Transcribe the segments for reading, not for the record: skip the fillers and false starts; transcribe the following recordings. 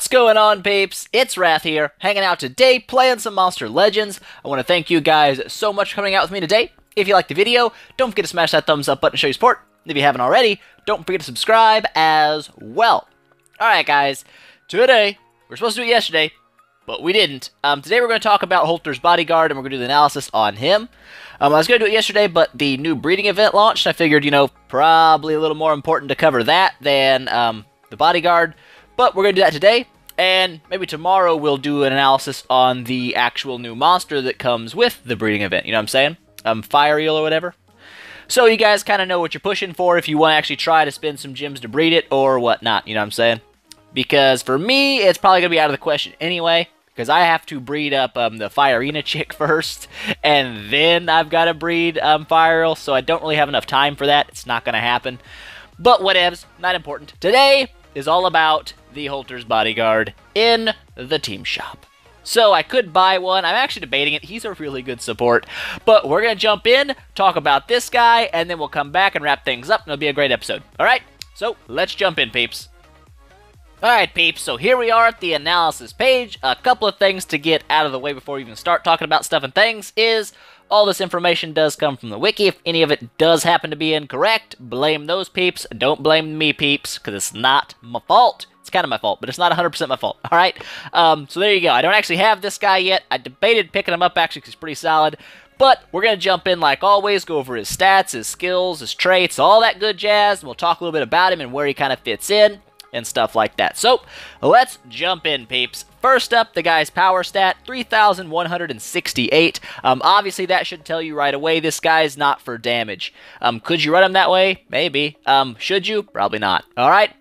going on, peeps? It's Wrath here, hanging out today, playing some Monster Legends. I want to thank you guys so much for coming out with me today. If you liked the video, don't forget to smash that thumbs up button to show your support. If you haven't already, don't forget to subscribe as well. Alright guys, today, we're supposed to do it yesterday, but we didn't. Today we're going to talk about Holter's Bodyguard, and we're going to do the analysis on him. I was going to do it yesterday, but the new breeding event launched. I figured, you know, probably a little more important to cover that than the Bodyguard. But we're going to do that today, and maybe tomorrow we'll do an analysis on the actual new monster that comes with the breeding event. You know what I'm saying? Fire Eel or whatever. So you guys kind of know what you're pushing for if you want to actually try to spend some gems to breed it or whatnot. You know what I'm saying? Because for me, it's probably going to be out of the question anyway, because I have to breed up the Fireina chick first, and then I've got to breed Fire Eel, so I don't really have enough time for that. It's not going to happen. But whatevs, not important. Today is all about the Holter's Bodyguard in the team shop. So I could buy one. I'm actually debating it. He's a really good support. But we're going to jump in, talk about this guy, and then we'll come back and wrap things up, and it'll be a great episode. Alright, so let's jump in, peeps. Alright, peeps, so here we are at the analysis page. A couple of things to get out of the way before we even start talking about stuff and things is all this information does come from the wiki. If any of it does happen to be incorrect, blame those peeps. Don't blame me, peeps, because it's not my fault. It's kind of my fault, but it's not 100% my fault. Alright? So there you go. I don't actually have this guy yet. I debated picking him up, actually, because he's pretty solid. But we're going to jump in like always, go over his stats, his skills, his traits, all that good jazz. And we'll talk a little bit about him and where he kind of fits in and stuff like that. So, let's jump in, peeps. First up, the guy's power stat, 3,168. Obviously, that should tell you right away this guy's not for damage. Could you run him that way? Maybe. Should you? Probably not. Alright?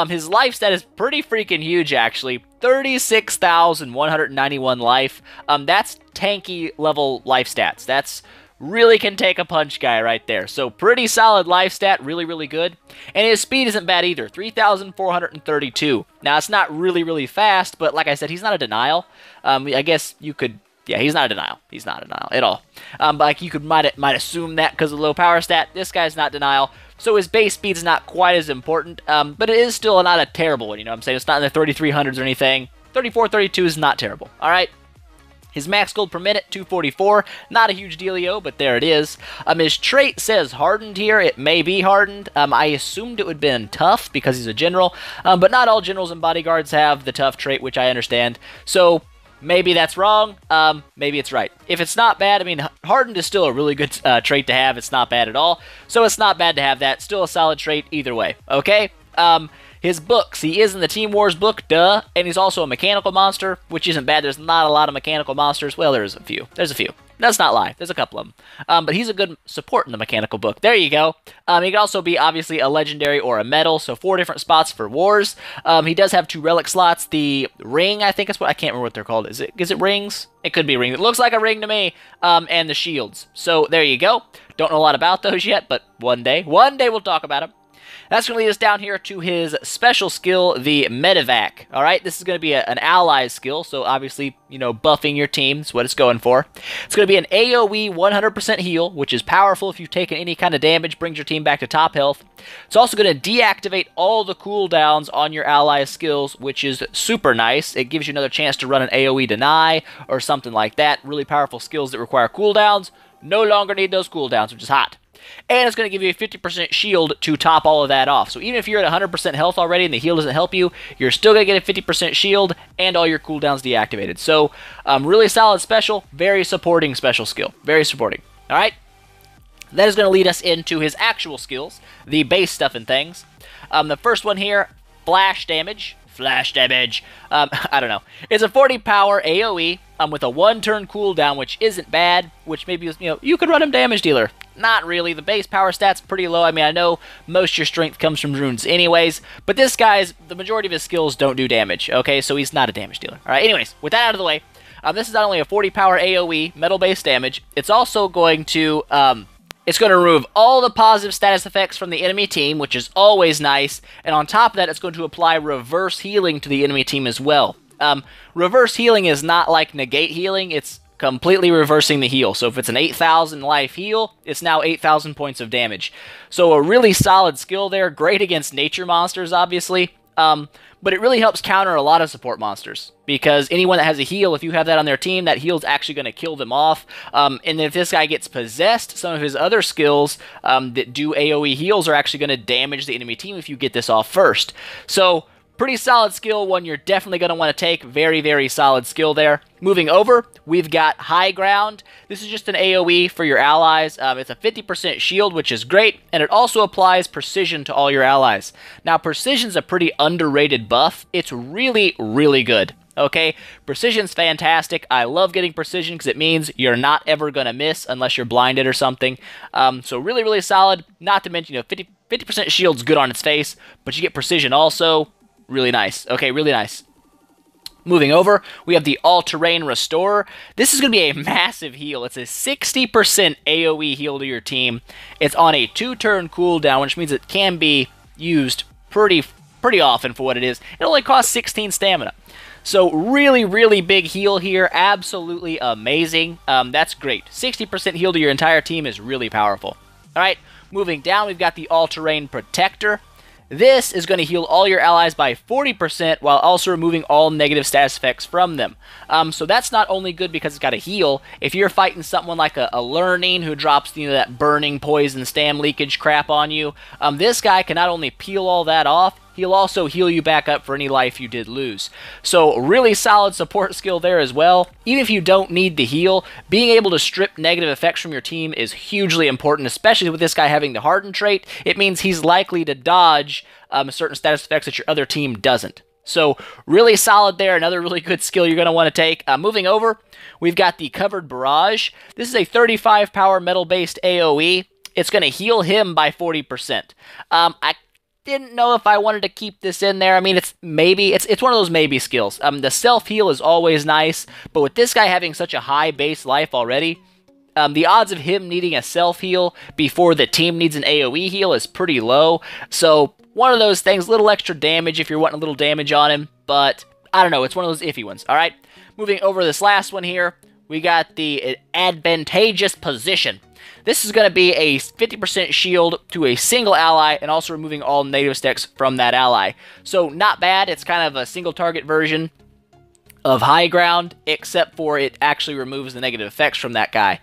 His life stat is pretty freaking huge, actually. 36,191 life. That's tanky level life stats. That's really can take a punch guy right there. So pretty solid life stat, really, really good. And his speed isn't bad either, 3,432. Now, it's not really, really fast, but like I said, he's not a denial. I guess you could, yeah, he's not a denial. He's not a denial at all. But like you could might assume that because of the low power stat. This guy's not denial. So his base speed's not quite as important, but it is still not a terrible one, you know what I'm saying? It's not in the 3,300s or anything. 3432 is not terrible, all right? His max gold per minute, 244. Not a huge dealio, but there it is. His trait says hardened here. It may be hardened. I assumed it would have been tough because he's a general, but not all generals and bodyguards have the tough trait, which I understand. So maybe that's wrong. Maybe it's right. If it's not bad, I mean, hardened is still a really good trait to have. It's not bad at all. So it's not bad to have that. Still a solid trait either way. Okay? His books, he is in the Team Wars book, duh, and he's also a mechanical monster, which isn't bad. There's not a lot of mechanical monsters. Well, there's a few. There's a few. Let's not lie. There's a couple of them. But he's a good support in the mechanical book. There you go. He could also be, obviously, a legendary or a metal, so 4 different spots for wars. He does have 2 relic slots. The ring, I think is what, I can't remember what they're called. Is it rings? It could be ring. It looks like a ring to me. And the shields. So there you go. Don't know a lot about those yet, but one day we'll talk about them. That's going to lead us down here to his special skill, the Medevac. Alright, this is going to be an ally skill, so obviously, you know, buffing your team is what it's going for. It's going to be an AoE 100% heal, which is powerful if you've taken any kind of damage, brings your team back to top health. It's also going to deactivate all the cooldowns on your ally skills, which is super nice. It gives you another chance to run an AoE deny or something like that. Really powerful skills that require cooldowns. No longer need those cooldowns, which is hot. And it's going to give you a 50% shield to top all of that off. So even if you're at 100% health already and the heal doesn't help you, you're still going to get a 50% shield and all your cooldowns deactivated. So really solid special, very supporting special skill. Very supporting. Alright? That is going to lead us into his actual skills, the base stuff and things. The first one here, flash damage. Flash damage. I don't know. It's a 40 power AoE with a 1-turn cooldown, which isn't bad, which maybe, you know, you could run him damage dealer. Not really. The base power stat's pretty low. I mean, I know most of your strength comes from runes anyways, but this guy's, the majority of his skills don't do damage, okay? So he's not a damage dealer. Alright, anyways, with that out of the way, this is not only a 40 power AoE, metal-based damage, it's also going to, it's going to remove all the positive status effects from the enemy team, which is always nice, and on top of that, it's going to apply reverse healing to the enemy team as well. Reverse healing is not like negate healing, it's completely reversing the heal. So if it's an 8,000 life heal, it's now 8,000 points of damage. So a really solid skill there, great against nature monsters, obviously. But it really helps counter a lot of support monsters, because anyone that has a heal, if you have that on their team, that heal's actually going to kill them off. And then if this guy gets possessed, some of his other skills that do AoE heals are actually going to damage the enemy team if you get this off first. So, pretty solid skill, one you're definitely going to want to take. Very, very solid skill there. Moving over, we've got High Ground. This is just an AoE for your allies. It's a 50% shield, which is great, and it also applies Precision to all your allies. Now, Precision's a pretty underrated buff. It's really, really good. Okay, Precision's fantastic. I love getting Precision because it means you're not ever going to miss unless you're blinded or something. So really, really solid. Not to mention, 50% shield's good on its face, but you get Precision also. Really nice. Okay, really nice. Moving over, we have the All-Terrain Restorer. This is going to be a massive heal. It's a 60% AoE heal to your team. It's on a 2-turn cooldown, which means it can be used pretty often for what it is. It only costs 16 stamina. So really, really big heal here. Absolutely amazing. That's great. 60% heal to your entire team is really powerful. All right, moving down, we've got the All-Terrain Protector. This is going to heal all your allies by 40% while also removing all negative status effects from them. So that's not only good because it's got a heal. If you're fighting someone like a Learning who drops that burning poison stam leakage crap on you, this guy can not only peel all that off, he'll also heal you back up for any life you did lose. So really solid support skill there as well. Even if you don't need the heal, being able to strip negative effects from your team is hugely important, especially with this guy having the Harden trait. It means he's likely to dodge certain status effects that your other team doesn't. So really solid there, another really good skill you're going to want to take. Moving over, we've got the Covered Barrage. This is a 35 power metal-based AoE. It's going to heal him by 40%. I didn't know if I wanted to keep this in there. I mean, it's one of those maybe skills. The self-heal is always nice, but with this guy having such a high base life already, the odds of him needing a self-heal before the team needs an AoE heal is pretty low. So, one of those things, little extra damage if you're wanting a little damage on him, but I don't know, it's one of those iffy ones. Alright, moving over this last one here, we got the Advantageous Position. This is going to be a 50% shield to a single ally and also removing all negative stacks from that ally. So not bad, it's kind of a single target version of High Ground, except for it actually removes the negative effects from that guy.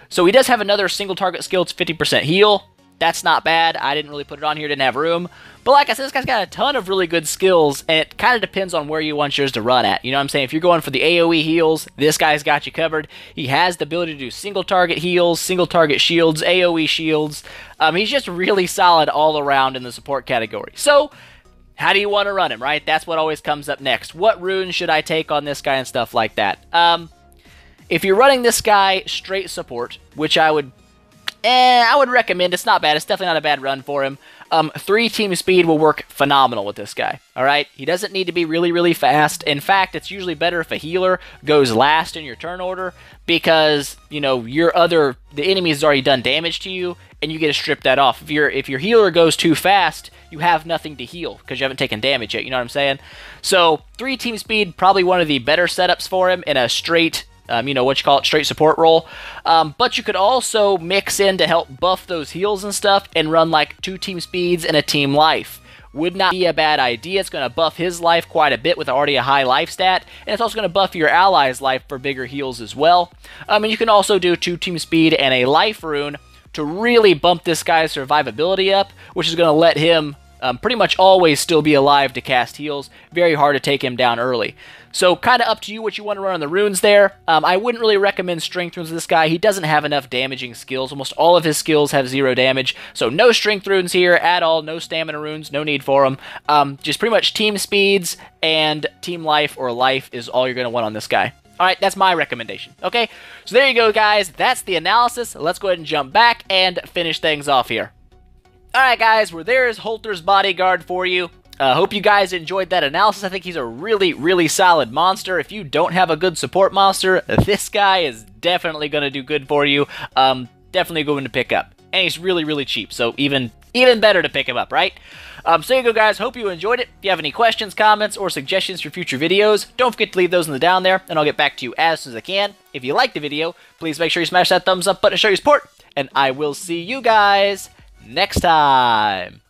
So he does have another single target skill, it's 50% heal. That's not bad. I didn't really put it on here, didn't have room. But like I said, this guy's got a ton of really good skills, and it kind of depends on where you want yours to run at. You know what I'm saying? If you're going for the AoE heals, this guy's got you covered. He has the ability to do single target heals, single target shields, AoE shields. He's just really solid all around in the support category. So, how do you want to run him, right? That's what always comes up next. What runes should I take on this guy and stuff like that? If you're running this guy straight support, which I would recommend. It's not bad. It's definitely not a bad run for him. 3 team speed will work phenomenal with this guy. Alright? He doesn't need to be really, really fast. In fact, it's usually better if a healer goes last in your turn order because, the enemy has already done damage to you and you get to strip that off. If your healer goes too fast, you have nothing to heal because you haven't taken damage yet. You know what I'm saying? So, 3 team speed, probably one of the better setups for him in a straight straight support role. But you could also mix in to help buff those heals and stuff and run like 2 team speeds and a team life. Would not be a bad idea. It's going to buff his life quite a bit with already a high life stat, and it's also going to buff your allies' life for bigger heals as well. And you can also do 2 team speed and a life rune to really bump this guy's survivability up, which is going to let him pretty much always still be alive to cast heals. Very hard to take him down early. So kind of up to you what you want to run on the runes there. I wouldn't really recommend strength runes with this guy. He doesn't have enough damaging skills. Almost all of his skills have 0 damage. So no strength runes here at all. No stamina runes. No need for them. Just pretty much team speeds and team life or life is all you're going to want on this guy. Alright, that's my recommendation. Okay, so there you go, guys. That's the analysis. Let's go ahead and jump back and finish things off here. Alright, guys, well, there's Holter's Bodyguard for you. Hope you guys enjoyed that analysis. I think he's a really, really solid monster. If you don't have a good support monster, this guy is definitely going to do good for you. Definitely going to pick up. And he's really, really cheap, so even better to pick him up, right? So there you go, guys. Hope you enjoyed it. If you have any questions, comments, or suggestions for future videos, don't forget to leave those in the down there, and I'll get back to you as soon as I can. If you liked the video, please make sure you smash that thumbs up button to show your support, and I will see you guys next time.